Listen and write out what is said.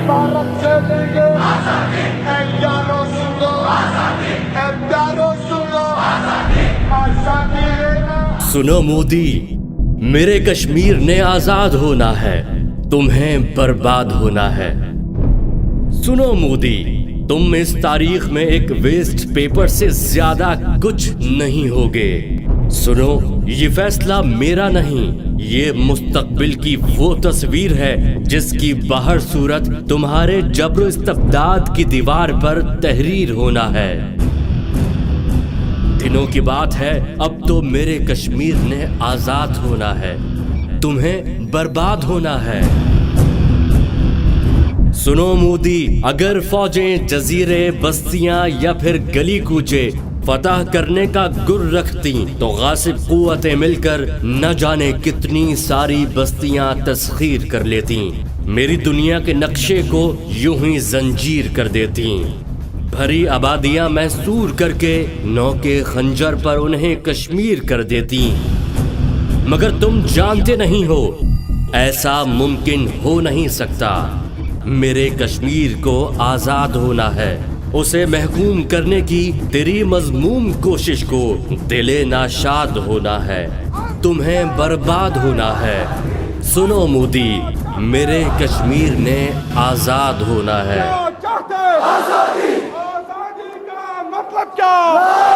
भारत से लेंगे यारो सुन लो प्यारो सुन लो आजादी लेना। सुनो मोदी, मेरे कश्मीर ने आजाद होना है, तुम्हें बर्बाद होना है। सुनो मोदी, तुम इस तारीख में एक वेस्ट पेपर से ज्यादा कुछ नहीं होगे। सुनो, ये फैसला मेरा नहीं, ये मुस्तकबिल की वो तस्वीर है जिसकी बाहर सूरत तुम्हारे जब्र इस्तबदाद की दीवार पर तहरीर होना है। दिनों की बात है, अब तो मेरे कश्मीर ने आजाद होना है, तुम्हें बर्बाद होना है। सुनो मोदी, अगर फौजें जजीरे, बस्तियां या फिर गली कूचे फतह करने का गुर रखती तो गासिब कुव्वतें मिलकर न जाने कितनी सारी बस्तियां तस्खीर कर लेती, मेरी दुनिया के नक्शे को यूं ही जंजीर कर देती। भरी आबादियां मैसूर करके नौके खंजर पर उन्हें कश्मीर कर देती। मगर तुम जानते नहीं हो, ऐसा मुमकिन हो नहीं सकता। मेरे कश्मीर को आजाद होना है, उसे महकूम करने की तेरी मजमूम कोशिश को दिले नाशाद होना है, तुम्हें बर्बाद होना है। सुनो मोदी, मेरे कश्मीर ने आजाद होना है। आजादी का मतलब क्या?